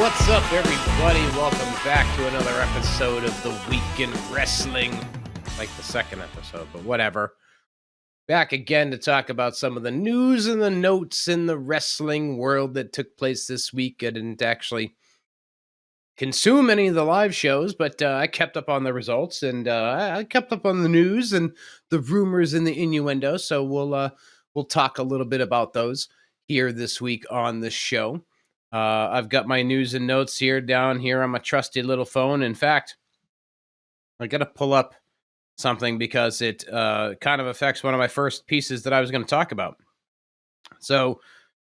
What's up, everybody? Welcome back to another episode of The Week in Wrestling. Like the second episode, but whatever. Back again to talk about some of the news and the notes in the wrestling world that took place this week. I didn't actually consume any of the live shows, but I kept up on the results, and I kept up on the news and the rumors and the innuendo. So we'll talk a little bit about those here this week on the show. I've got my news and notes here down here on my trusty little phone. In fact, I got to pull up something because it kind of affects one of my first pieces that I was going to talk about. So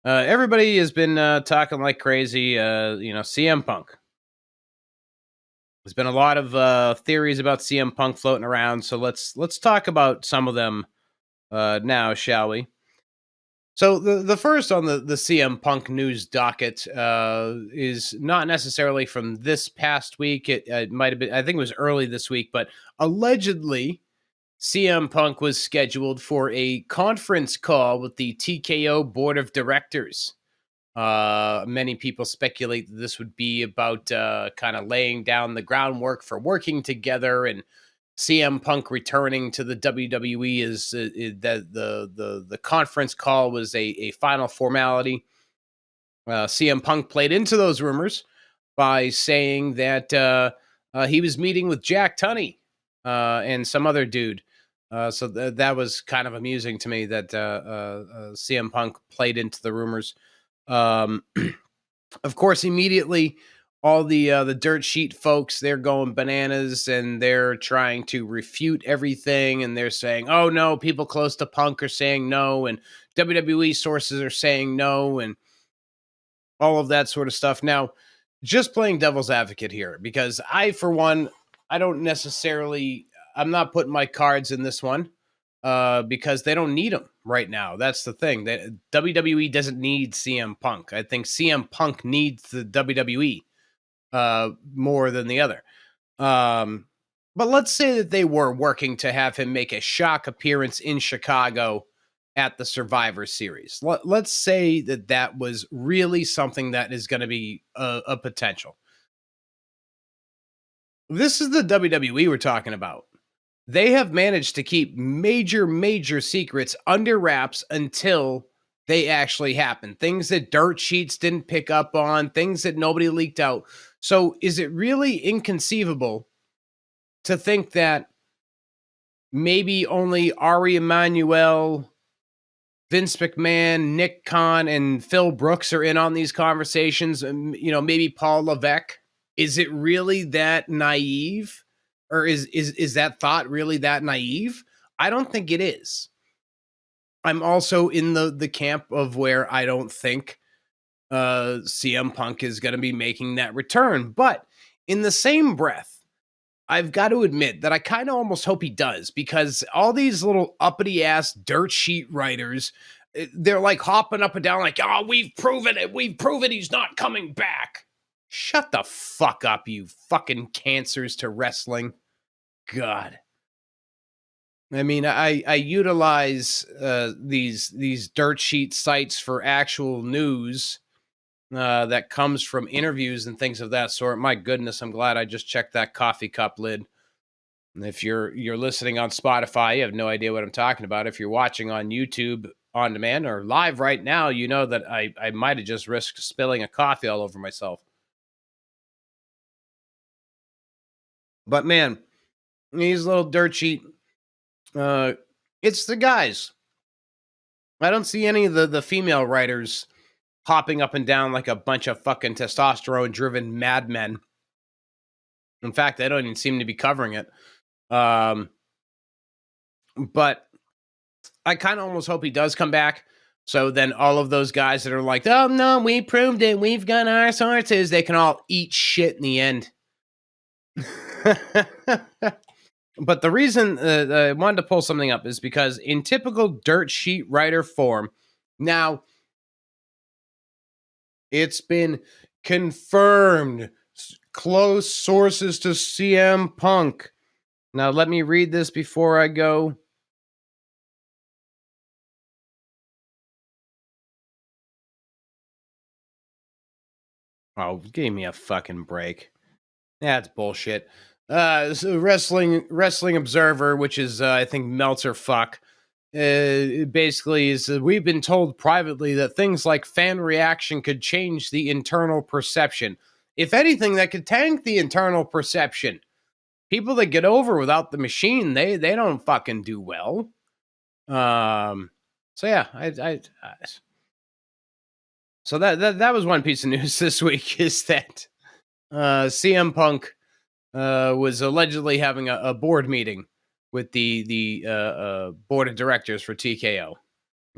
everybody has been talking like crazy, CM Punk. There's been a lot of theories about CM Punk floating around, so let's talk about some of them now, shall we? So the first on the CM Punk news docket is not necessarily from this past week. It might have been, I think it was early this week, but allegedly CM Punk was scheduled for a conference call with the TKO board of directors. Many people speculate that this would be about kind of laying down the groundwork for working together, and CM Punk returning to the WWE is that the conference call was a final formality. CM Punk played into those rumors by saying that he was meeting with Jack Tunney and some other dude. So that was kind of amusing to me that CM Punk played into the rumors. Of course, immediately all the dirt sheet folks, they're going bananas and they're trying to refute everything, and they're saying, oh no, people close to Punk are saying no, and WWE sources are saying no, and all of that sort of stuff. Now, just playing devil's advocate here, because I, for one, I'm not putting my cards in this one because they don't need him right now. That's the thing. That WWE doesn't need CM Punk. I think CM Punk needs the WWE more than the other. But let's say that they were working to have him make a shock appearance in Chicago at the Survivor Series. Let's say that was really something that is going to be a potential. This is the WWE we're talking about. They have managed to keep major secrets under wraps until they actually happen. Things that dirt sheets didn't pick up on, things that nobody leaked out. So is it really inconceivable to think that maybe only Ari Emanuel, Vince McMahon, Nick Khan, and Phil Brooks are in on these conversations? Maybe Paul Levesque. Is it really that naive? Or is that thought really that naive? I don't think it is. I'm also in the camp of where I don't think CM Punk is going to be making that return. But in the same breath, I've got to admit that I kind of almost hope he does, because all these little uppity ass dirt sheet writers, they're like hopping up and down like, oh, we've proven it. We've proven he's not coming back. Shut the fuck up, you fucking cancers to wrestling. God. I mean, I utilize these dirt sheet sites for actual news that comes from interviews and things of that sort. My goodness, I'm glad I just checked that coffee cup lid. And if you're listening on Spotify, you have no idea what I'm talking about. If you're watching on YouTube on demand or live right now, you know that I might have just risked spilling a coffee all over myself. But man, these little dirt sheet, it's the guys. I don't see any of the female writers hopping up and down like a bunch of fucking testosterone-driven madmen. In fact, they don't even seem to be covering it. But I kind of almost hope he does come back. So then all of those guys that are like, oh, no, we proved it, we've got our sources, they can all eat shit in the end. But the reason I wanted to pull something up is because in typical dirt sheet writer form, now it's been confirmed, close sources to CM Punk. Now let me read this before I go. Oh, give me a fucking break. That's bullshit. So Wrestling Observer, which is I think Meltzer fuck, it basically is we've been told privately that things like fan reaction could change the internal perception. If anything, that could tank the internal perception. People that get over without the machine, they don't fucking do well. So yeah, so that was one piece of news this week is that CM Punk was allegedly having a board meeting with the board of directors for TKO.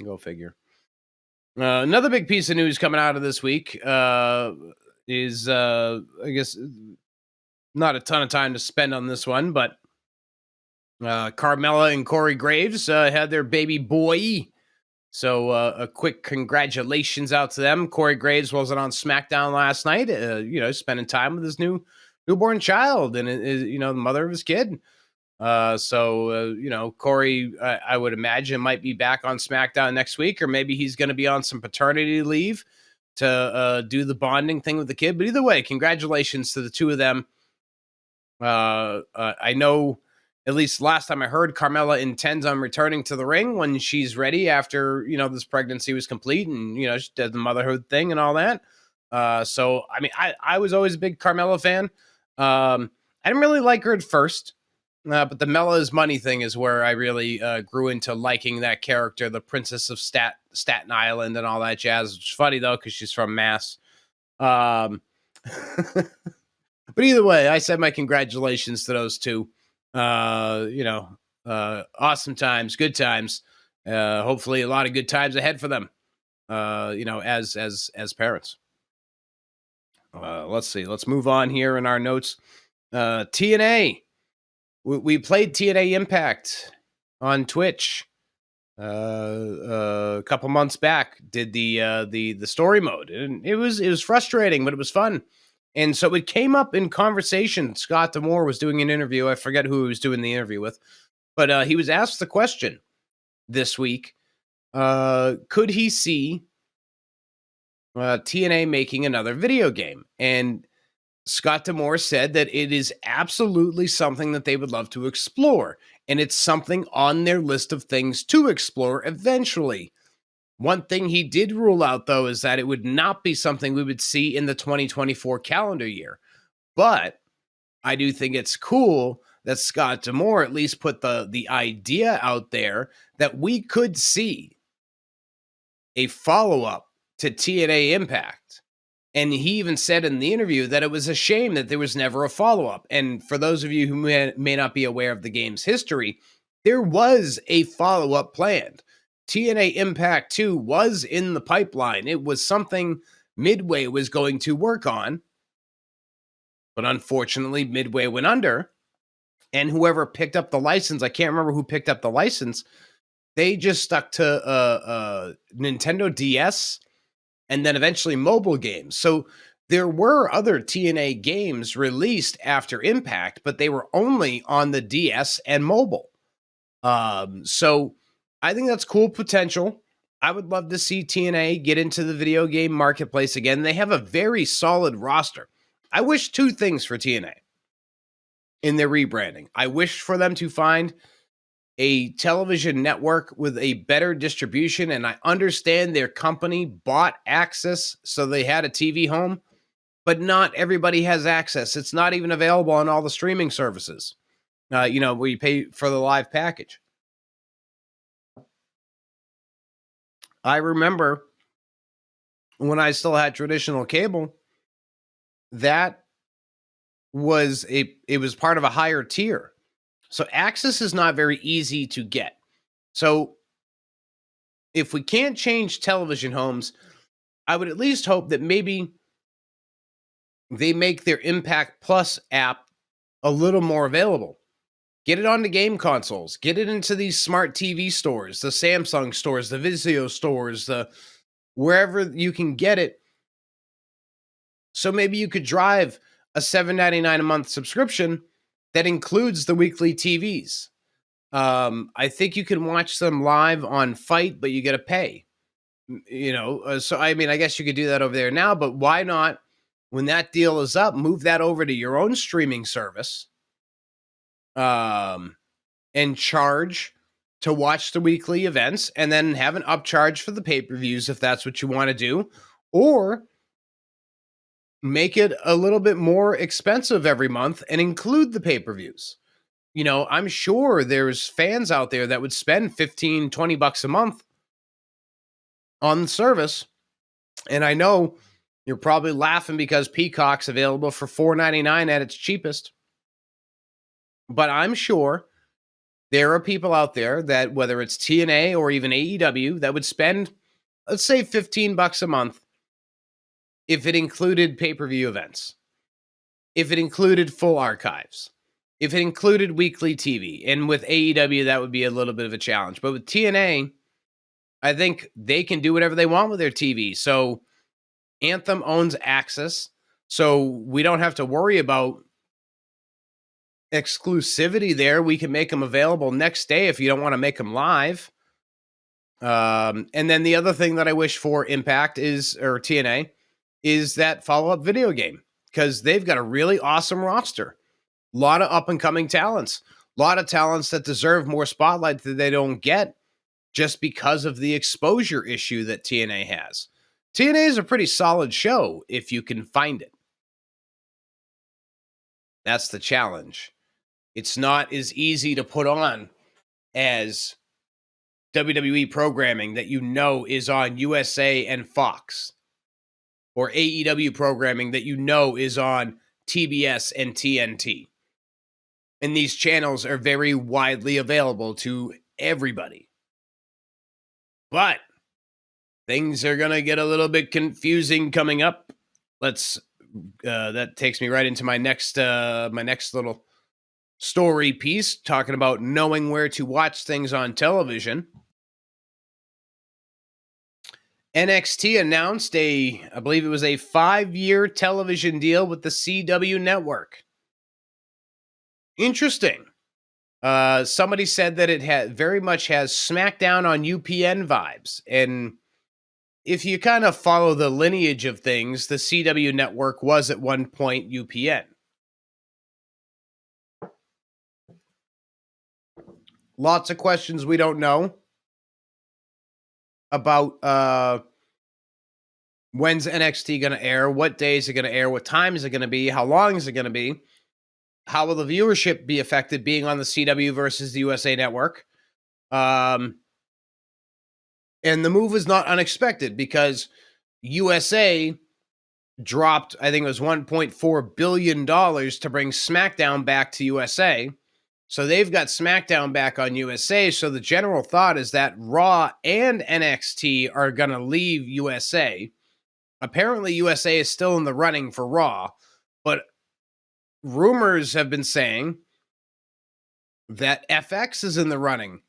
Go figure. Another big piece of news coming out of this week is, I guess, not a ton of time to spend on this one, but Carmella and Corey Graves had their baby boy. So a quick congratulations out to them. Corey Graves wasn't on SmackDown last night, spending time with his newborn child and, the mother of his kid. Corey, I would imagine, might be back on SmackDown next week, or maybe he's going to be on some paternity leave to do the bonding thing with the kid. But either way, congratulations to the two of them. I know, at least last time I heard, Carmella intends on returning to the ring when she's ready after, this pregnancy was complete and, she did the motherhood thing and all that. So, I mean, I was always a big Carmella fan. I didn't really like her at first. But the Mella is money thing is where I really grew into liking that character, the Princess of Staten Island and all that jazz. Which is funny, though, because she's from Mass. But either way, I said my congratulations to those two. Awesome times, good times. Hopefully a lot of good times ahead for them, as parents. Let's see. Let's move on here in our notes. TNA. We played TNA Impact on Twitch a couple months back. Did the story mode, and it was frustrating, but it was fun. And so it came up in conversation. Scott D'Amore was doing an interview. I forget who he was doing the interview with, but he was asked the question this week: could he see TNA making another video game? And Scott D'Amore said that it is absolutely something that they would love to explore, and it's something on their list of things to explore eventually. One thing he did rule out, though, is that it would not be something we would see in the 2024 calendar year. But I do think it's cool that Scott D'Amore at least put the idea out there that we could see a follow-up to TNA Impact. And he even said in the interview that it was a shame that there was never a follow-up. And for those of you who may not be aware of the game's history, there was a follow-up planned. TNA Impact 2 was in the pipeline. It was something Midway was going to work on. But unfortunately, Midway went under. And whoever picked up the license, I can't remember who picked up the license, they just stuck to Nintendo DS and then eventually mobile games. So there were other TNA games released after Impact, but they were only on the DS and mobile. So I think that's cool potential. I would love to see TNA get into the video game marketplace again. They have a very solid roster. I wish two things for TNA in their rebranding. I wish for them to find a television network with a better distribution, and I understand their company bought access, so they had a TV home, but not everybody has access. It's not even available on all the streaming services, where you pay for the live package. I remember when I still had traditional cable, that was it was part of a higher tier. So access is not very easy to get. So if we can't change television homes, I would at least hope that maybe they make their Impact Plus app a little more available. Get it onto game consoles. Get it into these smart TV stores, the Samsung stores, the Vizio stores, the wherever you can get it. So maybe you could drive a $7.99 a month subscription that includes the weekly TVs. I think you can watch them live on Fight, but you got to pay. So I mean, I guess you could do that over there now, but why not When that deal is up, move that over to your own streaming service, and charge to watch the weekly events, and then have an upcharge for the pay-per-views if that's what you want to do, or make it a little bit more expensive every month and include the pay-per-views. You know, I'm sure there's fans out there that would spend 15, 20 bucks a month on the service. And I know you're probably laughing because Peacock's available for $4.99 at its cheapest. But I'm sure there are people out there that, whether it's TNA or even AEW, that would spend, let's say, 15 bucks a month if it included pay-per-view events, if it included full archives, if it included weekly TV. And with AEW, that would be a little bit of a challenge. But with TNA, I think they can do whatever they want with their TV. So Anthem owns Access, so we don't have to worry about exclusivity there. We can make them available next day if you don't want to make them live. And then the other thing that I wish for Impact or TNA is that follow-up video game, because they've got a really awesome roster. A lot of up-and-coming talents. A lot of talents that deserve more spotlight that they don't get just because of the exposure issue that TNA has. TNA is a pretty solid show if you can find it. That's the challenge. It's not as easy to put on as WWE programming that you know is on USA and Fox, or AEW programming that you know is on TBS and TNT. And these channels are very widely available to everybody. But things are going to get a little bit confusing coming up. That takes me right into my next little story piece, talking about knowing where to watch things on television. NXT announced I believe it was a 5-year television deal with the CW network. Interesting. Somebody said that it very much has SmackDown on UPN vibes. And if you kind of follow the lineage of things, the CW network was at one point UPN. Lots of questions we don't know about when's NXT going to air, what day is it going to air, what time is it going to be, how long is it going to be, how will the viewership be affected being on the CW versus the USA network. And the move was not unexpected because USA dropped, I think it was $1.4 billion to bring SmackDown back to USA. So they've got SmackDown back on USA. So the general thought is that Raw and NXT are going to leave USA. Apparently USA is still in the running for Raw, but rumors have been saying that FX is in the running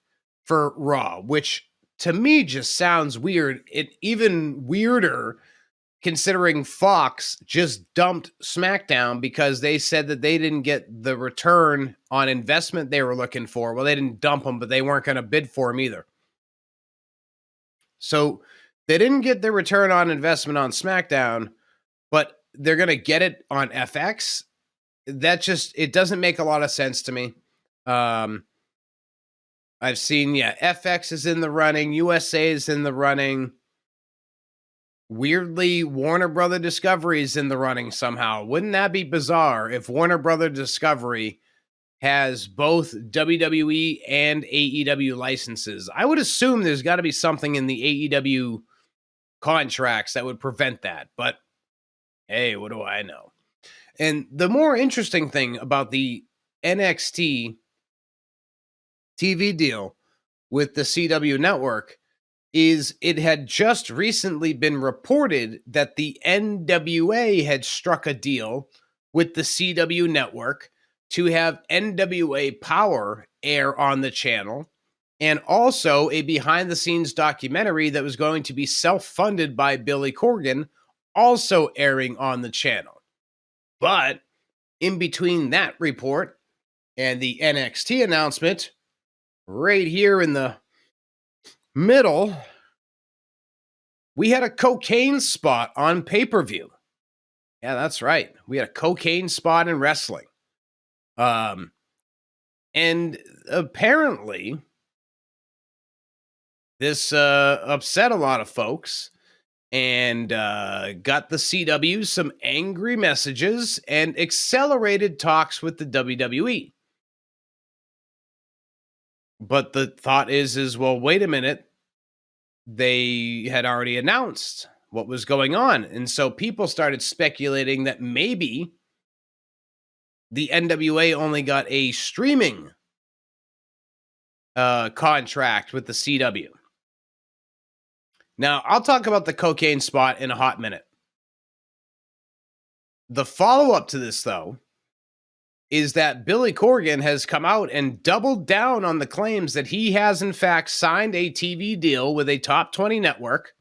for Raw, which to me just sounds weird. It even weirder considering Fox just dumped SmackDown because they said that they didn't get the return on investment they were looking for. Well, they didn't dump them, but they weren't going to bid for them either. So they didn't get the return on investment on SmackDown, but they're going to get it on FX. It doesn't make a lot of sense to me. I've seen, FX is in the running. USA is in the running. Weirdly, Warner Brother Discovery is in the running somehow. Wouldn't that be bizarre if Warner Brother Discovery has both WWE and AEW licenses? I would assume there's got to be something in the AEW contracts that would prevent that. But hey, what do I know? And the more interesting thing about the NXT TV deal with the CW network is it had just recently been reported that the NWA had struck a deal with the CW network to have NWA Power air on the channel, and also a behind-the-scenes documentary that was going to be self-funded by Billy Corgan also airing on the channel. But in between that report and the NXT announcement, right here in the middle, we had a cocaine spot on pay-per-view. Yeah, that's right. We had a cocaine spot in wrestling. And apparently this upset a lot of folks and got the CW some angry messages and accelerated talks with the WWE. But the thought is well, wait a minute. They had already announced what was going on. And so people started speculating that maybe the NWA only got a streaming contract with the CW. Now, I'll talk about the cocaine spot in a hot minute. The follow-up to this, though, is that Billy Corgan has come out and doubled down on the claims that he has, in fact, signed a TV deal with a top 20 network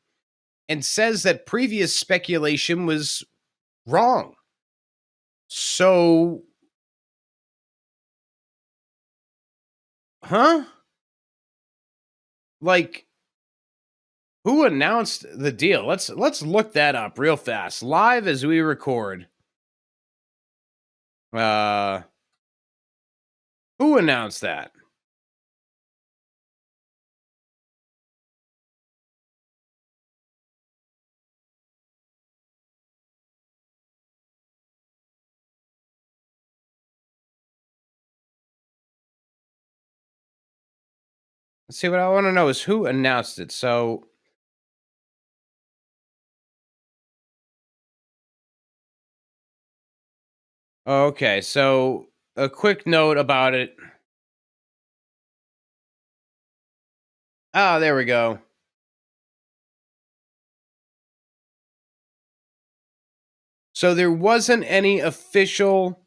and says that previous speculation was wrong. So, like, who announced the deal? Let's look that up real fast, live as we record. Who announced that? Let's see, what I want to know is who announced it. So, okay, so a quick note about it. Oh, there we go. So there wasn't any official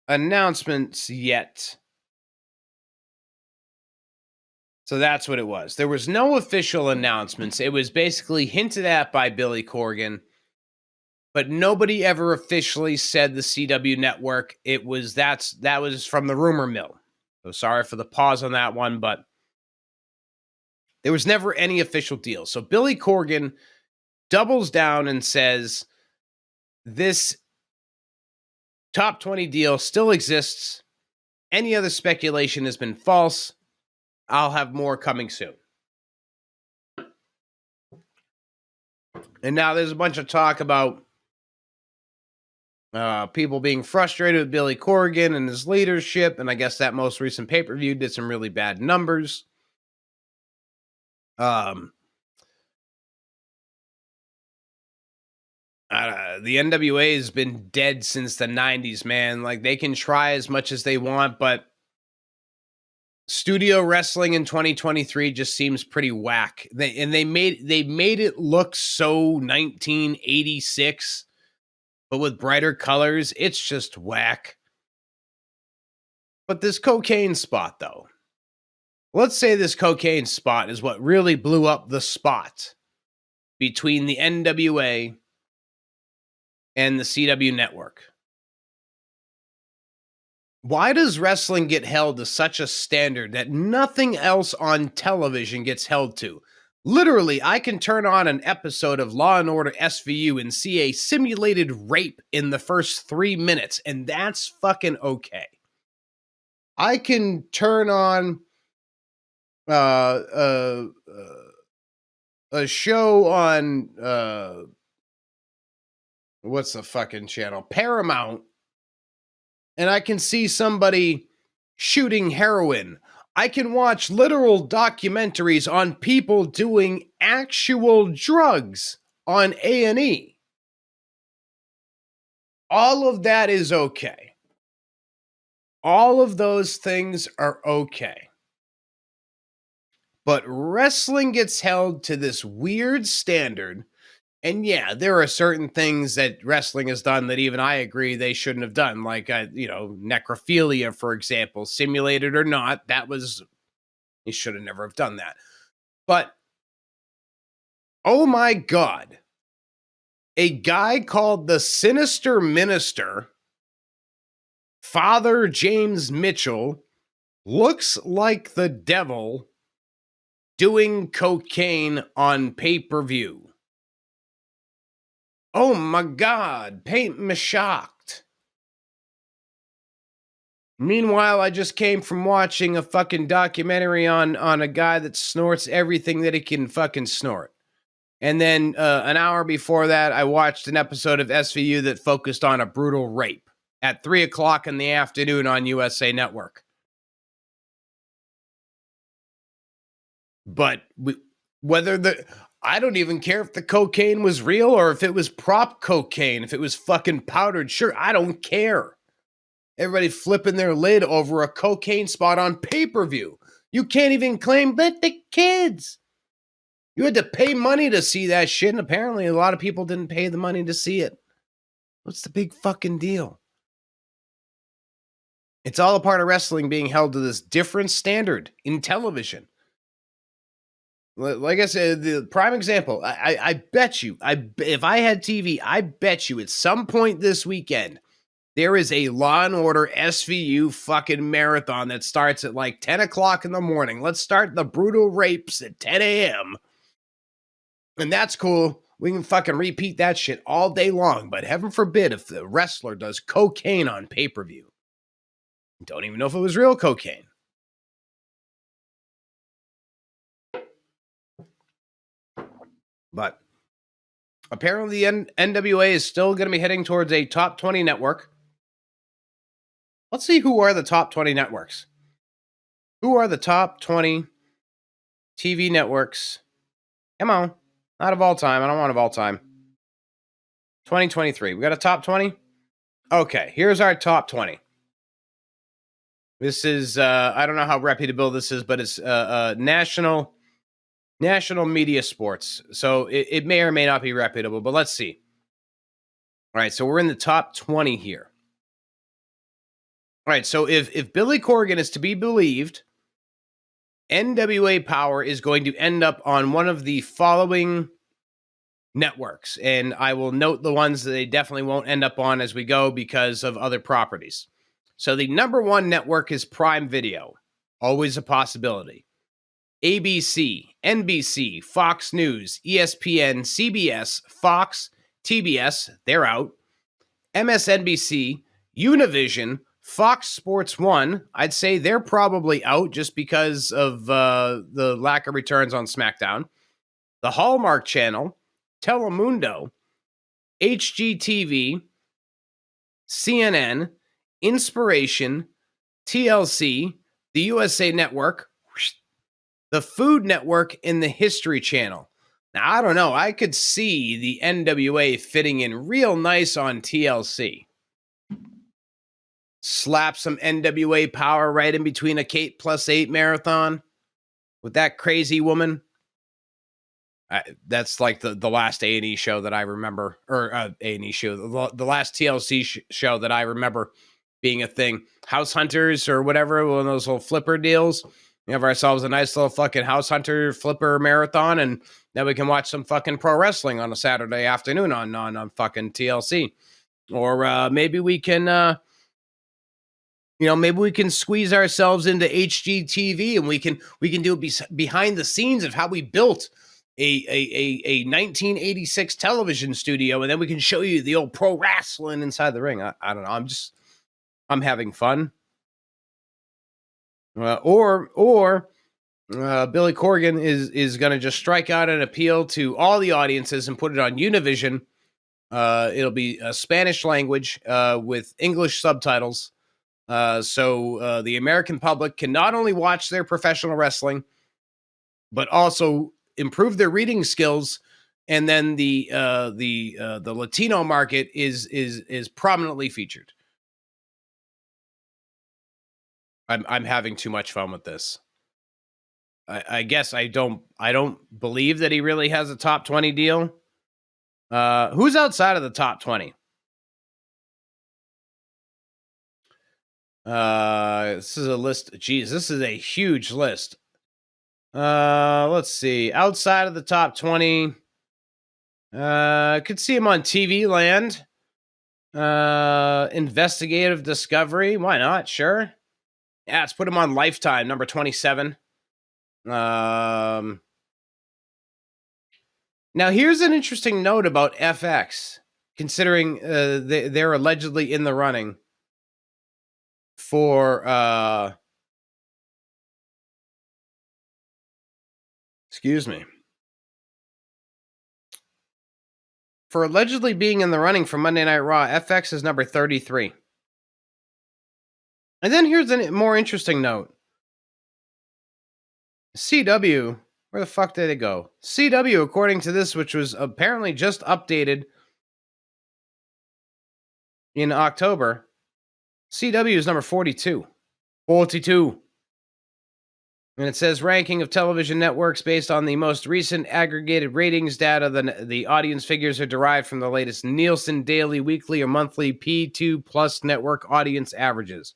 announcements yet. So that's what it was. There was no official announcements. It was basically hinted at by Billy Corgan, but nobody ever officially said the CW network. That was from the rumor mill. So sorry for the pause on that one, but there was never any official deal. So Billy Corgan doubles down and says this top 20 deal still exists. Any other speculation has been false. I'll have more coming soon. And now there's a bunch of talk about people being frustrated with Billy Corgan and his leadership. And I guess that most recent pay-per-view did some really bad numbers. The NWA has been dead since the 90s, man. Like, they can try as much as they want, but studio wrestling in 2023 just seems pretty whack. They made it look so 1986, but with brighter colors. It's just whack. But this cocaine spot, though, let's say this cocaine spot is what really blew up the spot between the NWA and the CW network. Why does wrestling get held to such a standard that nothing else on television gets held to? Literally, I can turn on an episode of Law and Order SVU and see a simulated rape in the first 3 minutes, and that's fucking okay. I can turn on a show on what's the fucking channel? Paramount, and I can see somebody shooting heroin. I can watch literal documentaries on people doing actual drugs on A&E. All of that is okay. All of those things are okay. But wrestling gets held to this weird standard. And yeah, there are certain things that wrestling has done that even I agree they shouldn't have done. Like, necrophilia, for example, simulated or not, you should have never have done that. But, oh my God, a guy called the Sinister Minister, Father James Mitchell, looks like the devil doing cocaine on pay-per-view. Oh my God, paint me shocked. Meanwhile, I just came from watching a fucking documentary on a guy that snorts everything that he can fucking snort. And then an hour before that, I watched an episode of SVU that focused on a brutal rape at 3 o'clock in the afternoon on USA Network. But I don't even care if the cocaine was real or if it was prop cocaine, if it was fucking powdered. Sure, I don't care. Everybody flipping their lid over a cocaine spot on pay-per-view. You can't even claim, but the kids. You had to pay money to see that shit, and apparently a lot of people didn't pay the money to see it. What's the big fucking deal? It's all a part of wrestling being held to this different standard in television. Like I said, the prime example, I bet you, if I had TV, I bet you at some point this weekend, there is a Law and Order SVU fucking marathon that starts at like 10 o'clock in the morning. Let's start the brutal rapes at 10 a.m. And that's cool. We can fucking repeat that shit all day long. But heaven forbid if the wrestler does cocaine on pay-per-view. Don't even know if it was real cocaine. But apparently the NWA is still going to be heading towards a top 20 network. Let's see who are the top 20 networks. Who are the top 20 TV networks? Come on. Not of all time. I don't want of all time. 2023. We got a top 20? Okay, here's our top 20. This is, I don't know how reputable this is, but it's national media sports. So it may or may not be reputable, but let's see. All right, so we're in the top 20 here. All right, so if Billy Corgan is to be believed, NWA Power is going to end up on one of the following networks. And I will note the ones that they definitely won't end up on as we go because of other properties. So the number one network is Prime Video. Always a possibility. ABC, NBC, Fox News, ESPN, CBS, Fox, TBS, they're out. MSNBC, Univision, Fox Sports 1, I'd say they're probably out just because of the lack of returns on SmackDown. The Hallmark Channel, Telemundo, HGTV, CNN, Inspiration, TLC, the USA Network, the Food Network, and the History Channel. Now, I don't know. I could see the NWA fitting in real nice on TLC. Slap some NWA Power right in between a Kate plus 8 marathon with that crazy woman. That's like the last A&E show that I remember, or A&E show, the last TLC show that I remember being a thing. House Hunters or whatever, one of those little flipper deals. We have ourselves a nice little fucking House Hunter flipper marathon, and then we can watch some fucking pro wrestling on a Saturday afternoon on fucking TLC. Or maybe we can, maybe we can squeeze ourselves into HGTV and we can do behind the scenes of how we built a 1986 television studio, and then we can show you the old pro wrestling inside the ring. I don't know. I'm having fun. Or Billy Corgan is going to just strike out an appeal to all the audiences and put it on Univision. It'll be a Spanish language with English subtitles. So the American public can not only watch their professional wrestling, but also improve their reading skills. And then the Latino market is prominently featured. I'm having too much fun with this. I guess I don't believe that he really has a top 20 deal. Who's outside of the top 20? This is a list. Geez, this is a huge list. Let's see. Outside of the top 20, could see him on TV Land. Investigative Discovery. Why not? Sure. Yeah, let's put him on Lifetime, number 27. Now, here's an interesting note about FX. considering they're allegedly in the running for excuse me, for allegedly being in the running for Monday Night Raw. FX is number 33. And then here's a more interesting note. CW, where the fuck did it go? CW, according to this, which was apparently just updated in October, CW is number 42. 42. And it says ranking of television networks based on the most recent aggregated ratings data. The audience figures are derived from the latest Nielsen daily, weekly, or monthly P2 plus network audience averages.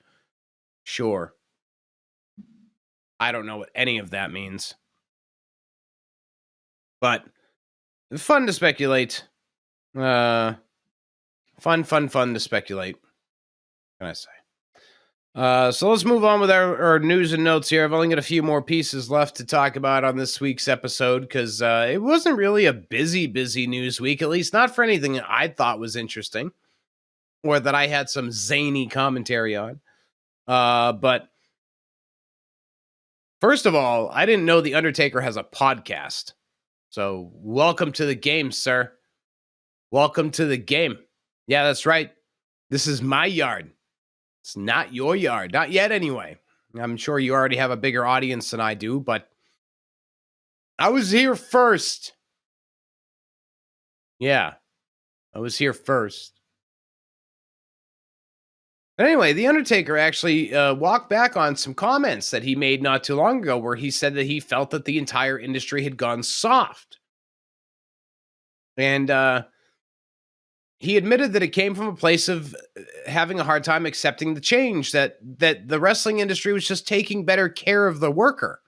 Sure. I don't know what any of that means. But fun to speculate. Fun to speculate. What can I say? So let's move on with our news and notes here. I've only got a few more pieces left to talk about on this week's episode because it wasn't really a busy news week, at least not for anything I thought was interesting or that I had some zany commentary on. But first of all, I didn't know the Undertaker has a podcast. So welcome to the game, sir. Welcome to the game. Yeah, that's right. This is my yard. It's not your yard. Not yet, anyway. I'm sure you already have a bigger audience than I do, but I was here first. Yeah, I was here first. But anyway, The Undertaker actually walked back on some comments that he made not too long ago where he said that he felt that the entire industry had gone soft. And he admitted that it came from a place of having a hard time accepting the change, that the wrestling industry was just taking better care of the worker.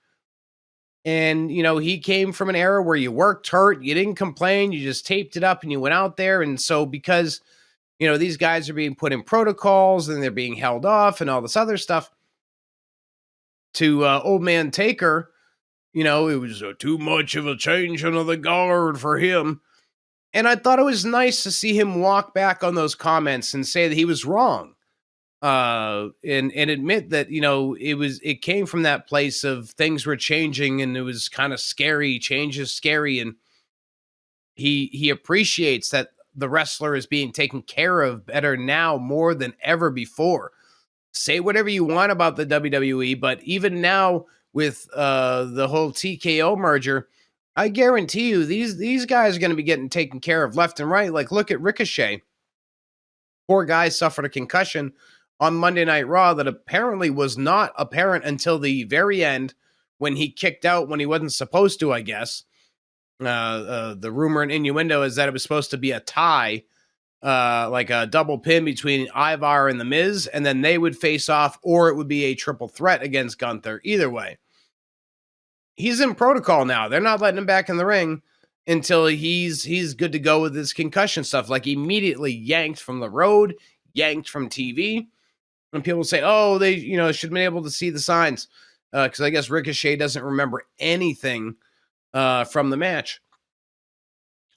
And, you know, he came from an era where you worked hurt, you didn't complain, you just taped it up and you went out there. And so because, you know, these guys are being put in protocols and they're being held off and all this other stuff, to old man Taker, you know, it was too much of a change under the guard for him. And I thought it was nice to see him walk back on those comments and say that he was wrong. And admit that, you know, it came from that place of things were changing and it was kind of scary. Change is scary. And he appreciates that the wrestler is being taken care of better now more than ever before. Say whatever you want about the WWE, but even now with the whole TKO merger, I guarantee you these guys are going to be getting taken care of left and right. Like, look at Ricochet. Poor guy suffered a concussion on Monday Night Raw that apparently was not apparent until the very end when he kicked out when he wasn't supposed to, I guess. The rumor and innuendo is that it was supposed to be a tie, like a double pin between Ivar and The Miz, and then they would face off, or it would be a triple threat against Gunther. Either way, he's in protocol now. They're not letting him back in the ring until he's good to go with his concussion stuff. Like, immediately yanked from the road, yanked from TV. And people say, oh, they, you know, should have been able to see the signs. Because I guess Ricochet doesn't remember anything from the match.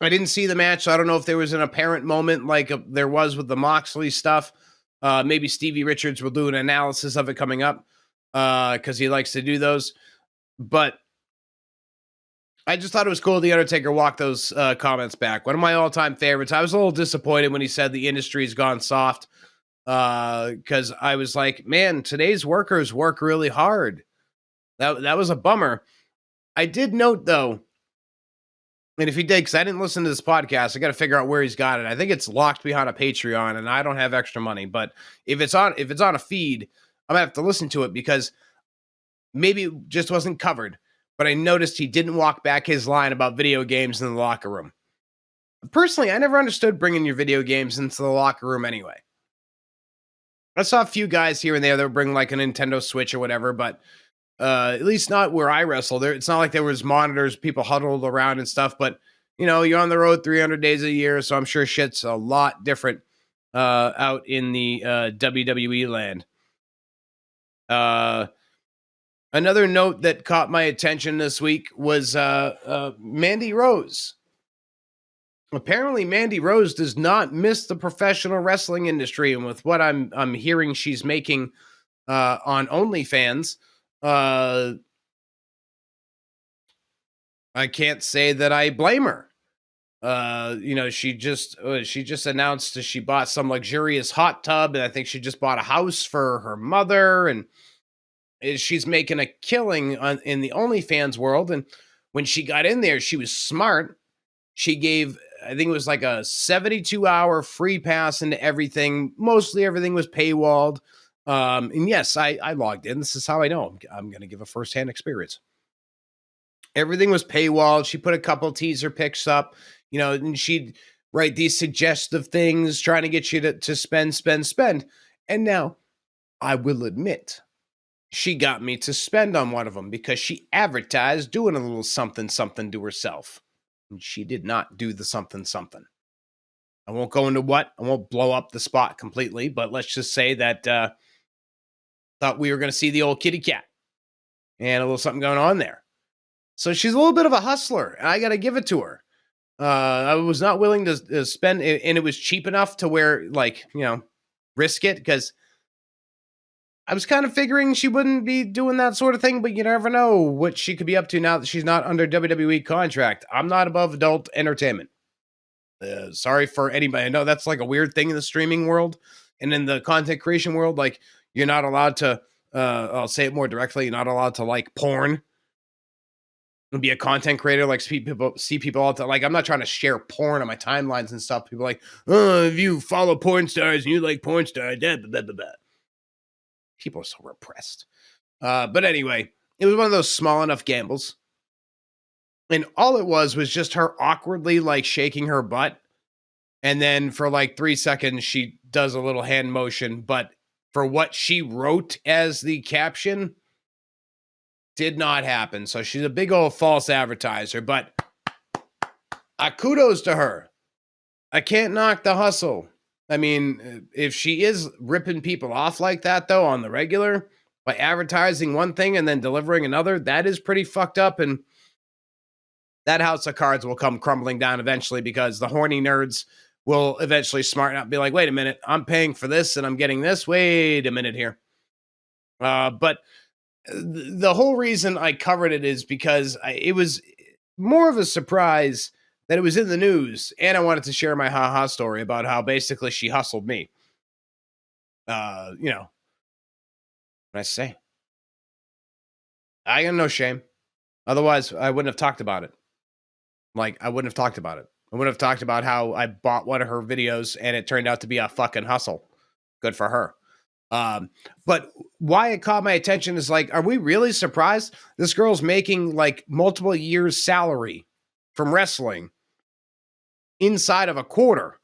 I didn't see the match, so I don't know if there was an apparent moment like there was with the Moxley stuff. Maybe Stevie Richards will do an analysis of it coming up because he likes to do those. But I just thought it was cool the Undertaker walked those comments back. One of my all-time favorites. I was a little disappointed when he said the industry's gone soft because I was like, man, today's workers work really hard. That was a bummer. I did note, though, and if he did, because I didn't listen to this podcast, I got to figure out where he's got it. I think it's locked behind a Patreon, and I don't have extra money. But if it's on a feed, I'm gonna have to listen to it because maybe it just wasn't covered. But I noticed he didn't walk back his line about video games in the locker room. Personally, I never understood bringing your video games into the locker room anyway. I saw a few guys here and there that would bring like a Nintendo Switch or whatever, but at least not where I wrestle. It's not like there was monitors, people huddled around and stuff, but you know, you're on the road 300 days a year, so I'm sure shit's a lot different out in the WWE land. Another note that caught my attention this week was Mandy Rose. apparently Mandy Rose does not miss the professional wrestling industry, and with what I'm hearing she's making on OnlyFans, I can't say that I blame her. She just announced that she bought some luxurious hot tub, and I think she just bought a house for her mother, and she's making a killing in the OnlyFans world. And when she got in there, she was smart. She gave, I think it was like a 72-hour free pass into everything. Mostly everything was paywalled. And yes, I logged in. This is how I know I'm going to give a firsthand experience. Everything was paywalled. She put a couple teaser pics up, and she'd write these suggestive things trying to get you to spend. And now I will admit, she got me to spend on one of them because she advertised doing a little something to herself. And she did not do the something. I won't go into what. I won't blow up the spot completely, but let's just say that thought we were going to see the old kitty cat and a little something going on there. So she's a little bit of a hustler, and I got to give it to her. I was not willing to spend, and it was cheap enough to where, risk it, because I was kind of figuring she wouldn't be doing that sort of thing, but you never know what she could be up to now that she's not under WWE contract. I'm not above adult entertainment. Sorry for anybody. I know that's like a weird thing in the streaming world and in the content creation world. Like, you're not allowed to, I'll say it more directly, you're not allowed to like porn and be a content creator. Like, see people all the time. Like, I'm not trying to share porn on my timelines and stuff. People are like, oh, if you follow porn stars and you like porn stars, blah, blah, blah, blah. People are so repressed. But anyway, it was one of those small enough gambles. And all it was just her awkwardly like shaking her butt. And then for like 3 seconds, she does a little hand motion. But for what she wrote as the caption, did not happen. So she's a big old false advertiser. But kudos to her. I can't knock the hustle. I mean, if she is ripping people off like that, though, on the regular, by advertising one thing and then delivering another, that is pretty fucked up. And that house of cards will come crumbling down eventually, because the horny nerds will eventually smarten up and be like, wait a minute, I'm paying for this and I'm getting this. Wait a minute here. But the whole reason I covered it is because it was more of a surprise that it was in the news, and I wanted to share my ha-ha story about how basically she hustled me. What I say? I got no shame. Otherwise, I wouldn't have talked about it. I wouldn't have talked about it. I wouldn't have talked about how I bought one of her videos and it turned out to be a fucking hustle. Good for her. But why it caught my attention is like, are we really surprised? This girl's making like multiple years' salary from wrestling inside of a quarter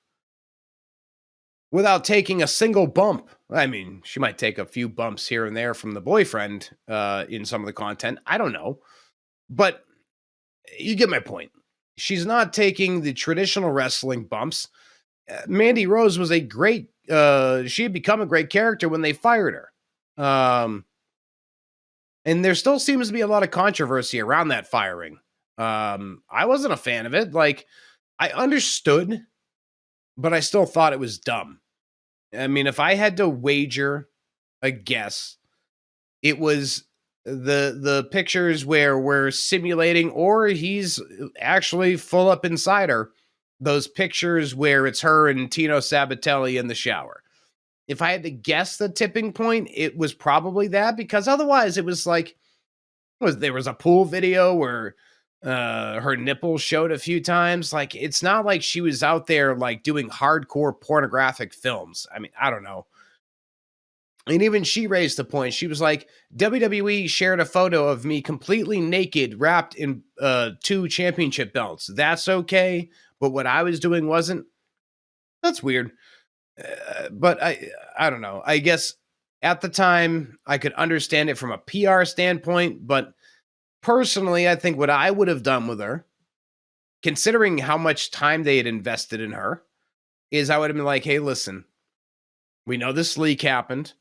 without taking a single bump. I mean, she might take a few bumps here and there from the boyfriend in some of the content. I don't know. But you get my point. She's not taking the traditional wrestling bumps. Mandy Rose was a great, she had become a great character when they fired her. And there still seems to be a lot of controversy around that firing. I wasn't a fan of it. Like, I understood, but I still thought it was dumb. I mean, if I had to wager a guess, it was the pictures where we're simulating, or he's actually full up inside her. Those pictures where it's her and Tino Sabatelli in the shower. If I had to guess the tipping point, it was probably that, because otherwise it was like, there was a pool video where her nipples showed a few times. Like, it's not like she was out there like doing hardcore pornographic films. I mean, I don't know. And even she raised the point. She was like, WWE shared a photo of me completely naked, wrapped in 2 championship belts. That's okay. But what I was doing wasn't. That's weird. But I don't know. I guess at the time I could understand it from a PR standpoint. But personally, I think what I would have done with her, considering how much time they had invested in her, is I would have been like, hey, listen, we know this leak happened.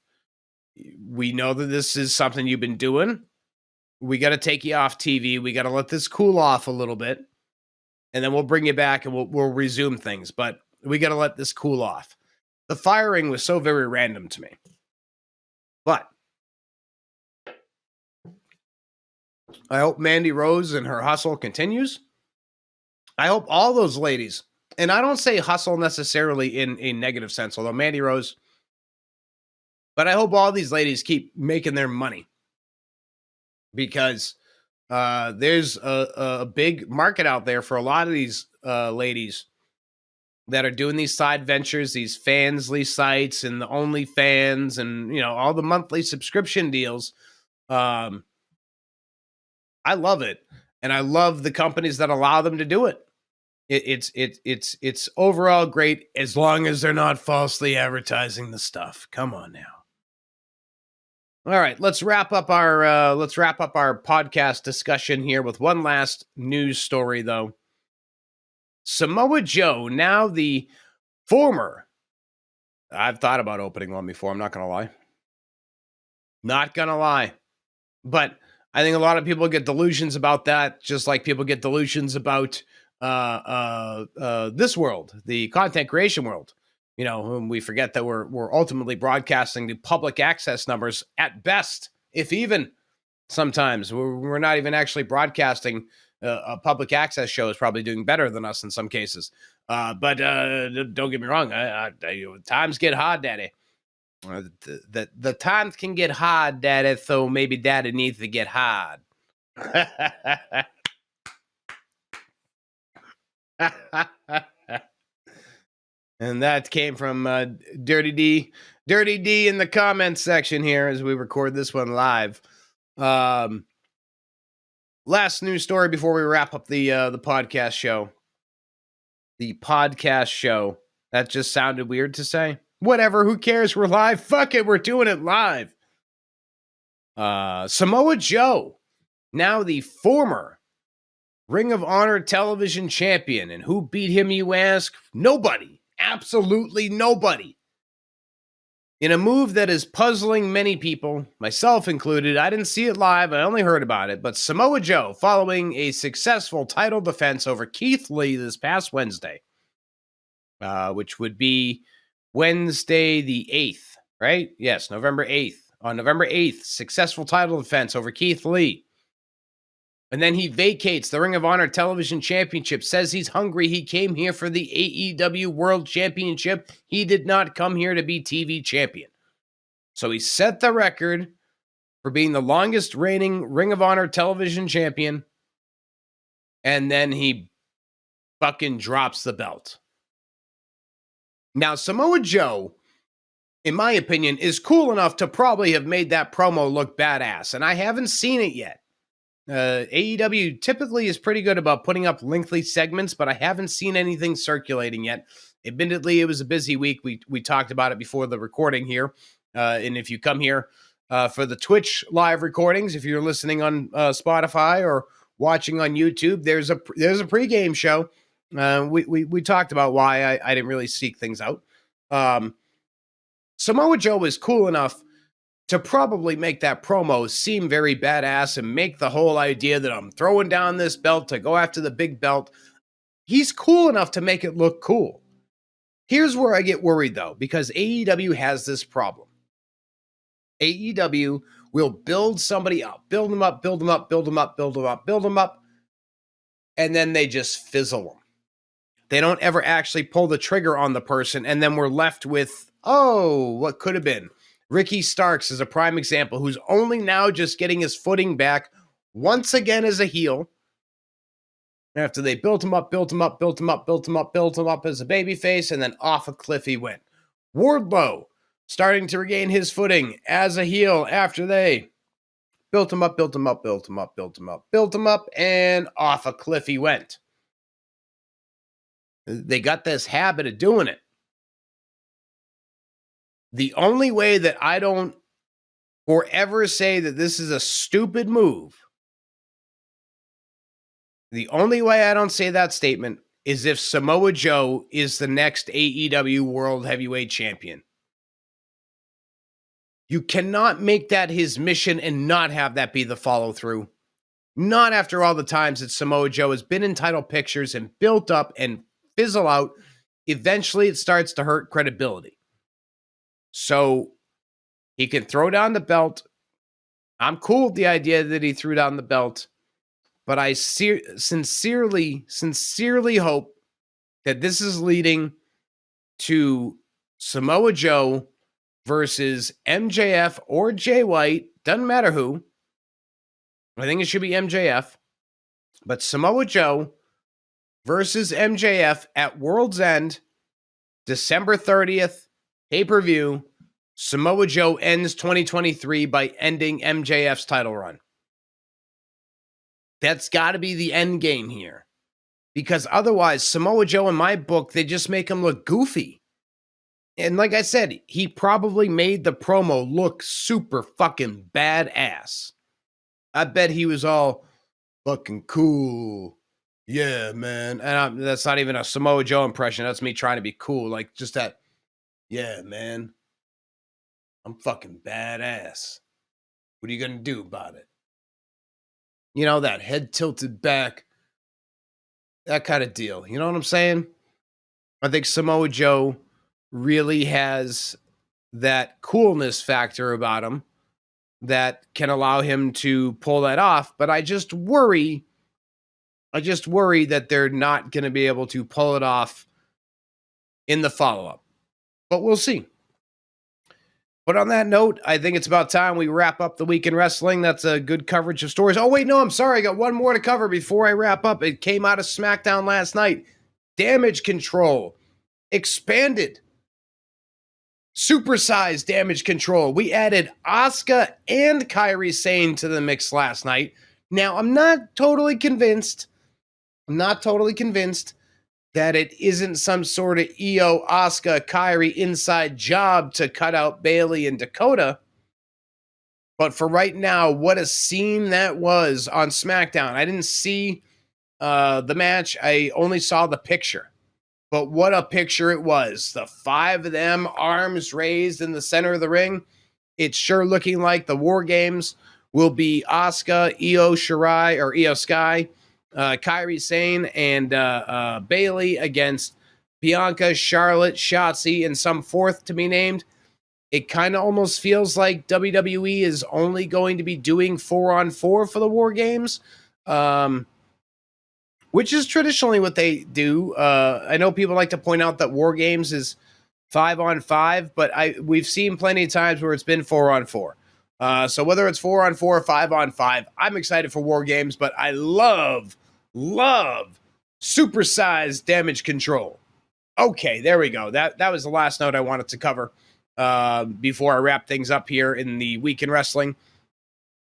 We know that this is something you've been doing. We got to take you off TV. We got to let this cool off a little bit. and then we'll bring you back and we'll resume things. But we got to let this cool off. The firing was so very random to me. But I hope Mandy Rose and her hustle continues. I hope all those ladies, and I don't say hustle necessarily in a negative sense, although Mandy Rose, but I hope all these ladies keep making their money, because there's a big market out there for a lot of these ladies that are doing these side ventures, these Fansly sites and the OnlyFans and, all the monthly subscription deals. I love it. And I love the companies that allow them to do it. It's overall great, as long as they're not falsely advertising the stuff. Come on now. All right, let's wrap up our podcast discussion here with one last news story, though. Samoa Joe, now the former. I've thought about opening one before. I'm not gonna lie. But I think a lot of people get delusions about that, just like people get delusions about this world, the content creation world. We forget that we're ultimately broadcasting the public access numbers at best, if even. Sometimes we're not even actually broadcasting. A public access show is probably doing better than us in some cases. But don't get me wrong. Times get hard, Daddy. The times can get hard, Daddy, so maybe Daddy needs to get hard. And that came from Dirty D in the comments section here as we record this one live. Last news story before we wrap up the podcast show. The podcast show. That just sounded weird to say. Whatever, who cares? We're live. Fuck it, we're doing it live. Samoa Joe, now the former Ring of Honor television champion. And who beat him, you ask? Nobody. Absolutely nobody. In a move that is puzzling many people, myself included. I didn't see it live, I only heard about it. But Samoa Joe, following a successful title defense over Keith Lee this past Wednesday, which would be Wednesday the 8th, right? Yes, November 8th. On November 8th, successful title defense over Keith Lee. And then he vacates the Ring of Honor Television Championship, says he's hungry. He came here for the AEW World Championship. He did not come here to be TV champion. So he set the record for being the longest reigning Ring of Honor Television champion. And then he fucking drops the belt. Now, Samoa Joe, in my opinion, is cool enough to probably have made that promo look badass. And I haven't seen it yet. AEW typically is pretty good about putting up lengthy segments, but I haven't seen anything circulating yet. Admittedly, it was a busy week. We talked about it before the recording here. And if you come here for the Twitch live recordings, if you're listening on Spotify or watching on YouTube, there's a pregame show. We talked about why I didn't really seek things out. Samoa Joe was cool enough to probably make that promo seem very badass and make the whole idea that I'm throwing down this belt to go after the big belt. He's cool enough to make it look cool. Here's where I get worried, though, because AEW has this problem. AEW will build somebody up, build them up, and then they just fizzle them. They don't ever actually pull the trigger on the person, and then we're left with, what could have been? Ricky Starks is a prime example, who's only now just getting his footing back once again as a heel. After they built him up as a babyface, and then off a cliff he went. Wardlow starting to regain his footing as a heel after they built him up, and off a cliff he went. They got this habit of doing it. The only way that I don't forever say that this is a stupid move, the only way I don't say that statement is if Samoa Joe is the next AEW World Heavyweight Champion. You cannot make that his mission and not have that be the follow-through. Not after all the times that Samoa Joe has been in title pictures and built up and fizzle out. Eventually, it starts to hurt credibility. So he can throw down the belt. I'm cool with the idea that he threw down the belt, but I sincerely hope that this is leading to Samoa Joe versus MJF or Jay White. Doesn't matter who. I think it should be MJF. But Samoa Joe versus MJF at World's End, December 30th, pay-per-view. Samoa Joe ends 2023 by ending MJF's title run. That's got to be the end game here. Because otherwise, Samoa Joe, in my book, they just make him look goofy. And like I said, he probably made the promo look super fucking badass. I bet he was all fucking cool. Yeah, man. And that's not even a Samoa Joe impression. That's me trying to be cool. Like, just that, yeah, man. I'm fucking badass. What are you going to do about it? You know, that head tilted back. That kind of deal. You know what I'm saying? I think Samoa Joe really has that coolness factor about him that can allow him to pull that off. But I just worry that they're not going to be able to pull it off in the follow-up. But we'll see. But on that note, I think it's about time we wrap up the week in wrestling. That's a good coverage of stories. Oh, wait, no, I'm sorry. I got one more to cover before I wrap up. It came out of SmackDown last night. Damage Control. Expanded. Supersized Damage Control. We added Asuka and Kairi Sane to the mix last night. Now, I'm not totally convinced that it isn't some sort of Io, Asuka, Kairi inside job to cut out Bayley and Dakota. But for right now, what a scene that was on SmackDown. I didn't see the match. I only saw the picture. But what a picture it was. The five of them, arms raised in the center of the ring. It's sure looking like the War Games will be Asuka, Io Shirai, or Io Sky, Kairi Sane, and Bayley against Bianca, Charlotte, Shotzi, and some fourth to be named. It kind of almost feels like WWE is only going to be doing 4-on-4 for the War Games, which is traditionally what they do. I know people like to point out that War Games is 5-on-5, but we've seen plenty of times where it's been 4-on-4. So whether it's 4-on-4 or 5-on-5, I'm excited for War Games, but I love supersized Damage Control. Okay, there we go. That was the last note I wanted to cover before I wrap things up here in the Week in Wrestling.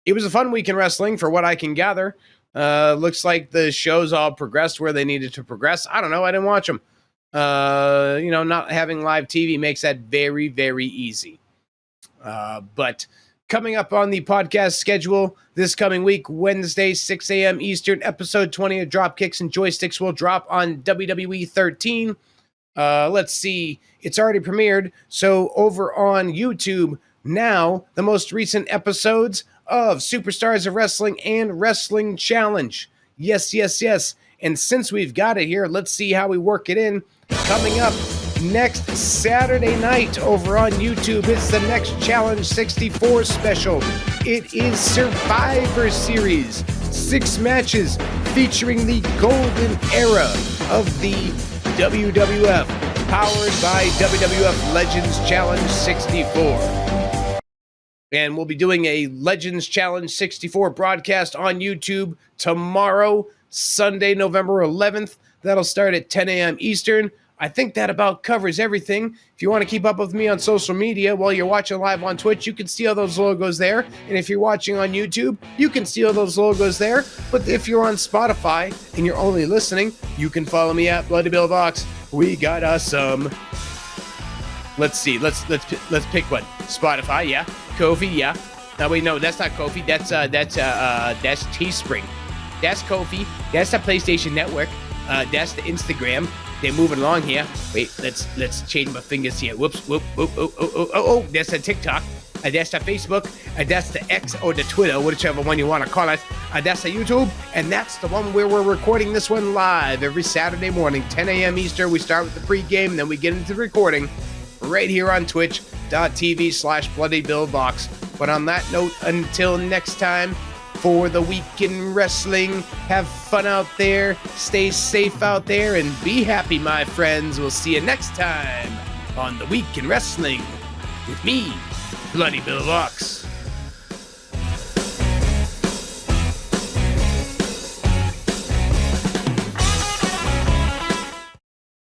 It was a fun week in wrestling for what I can gather. Looks like the shows all progressed where they needed to progress. I don't know. I didn't watch them. Not having live TV makes that very, very easy. But coming up on the podcast schedule this coming week, Wednesday, 6 a.m. Eastern, episode 20 of Dropkicks and Joysticks will drop on WWE 13. Let's see. It's already premiered. So over on YouTube now, the most recent episodes of Superstars of Wrestling and Wrestling Challenge. Yes. And since we've got it here, let's see how we work it in. Coming up next Saturday night over on YouTube, it's the Next Challenge 64 special. It is Survivor Series. 6 matches featuring the golden era of the WWF, powered by WWF Legends Challenge 64. And we'll be doing a Legends Challenge 64 broadcast on YouTube tomorrow, Sunday, November 11th. That'll start at 10 a.m. Eastern. I think that about covers everything. If you want to keep up with me on social media while you're watching live on Twitch, you can see all those logos there. And if you're watching on YouTube, you can see all those logos there. But if you're on Spotify and you're only listening, you can follow me at Bloody Bill Vox. We got us some. Let's see. Let's pick one. Spotify, yeah. Ko-fi, yeah. No, wait, no, that's not Ko-fi. That's Teespring. That's Ko-fi. That's the PlayStation Network. That's the Instagram. They're moving along here. Wait, let's change my fingers here. Whoops, whoop, oh, that's a TikTok. That's the Facebook, that's the X or the Twitter, whichever one you want to call it. That's the YouTube, and that's the one where we're recording this one live every Saturday morning, 10 a.m. Eastern. We start with the pregame, and then we get into the recording right here on twitch.tv/BloodyBillBox. But on that note, until next time, for the Week in Wrestling, have fun out there, stay safe out there, and be happy, my friends. We'll see you next time on the Week in Wrestling with me, Bloody Bill Box.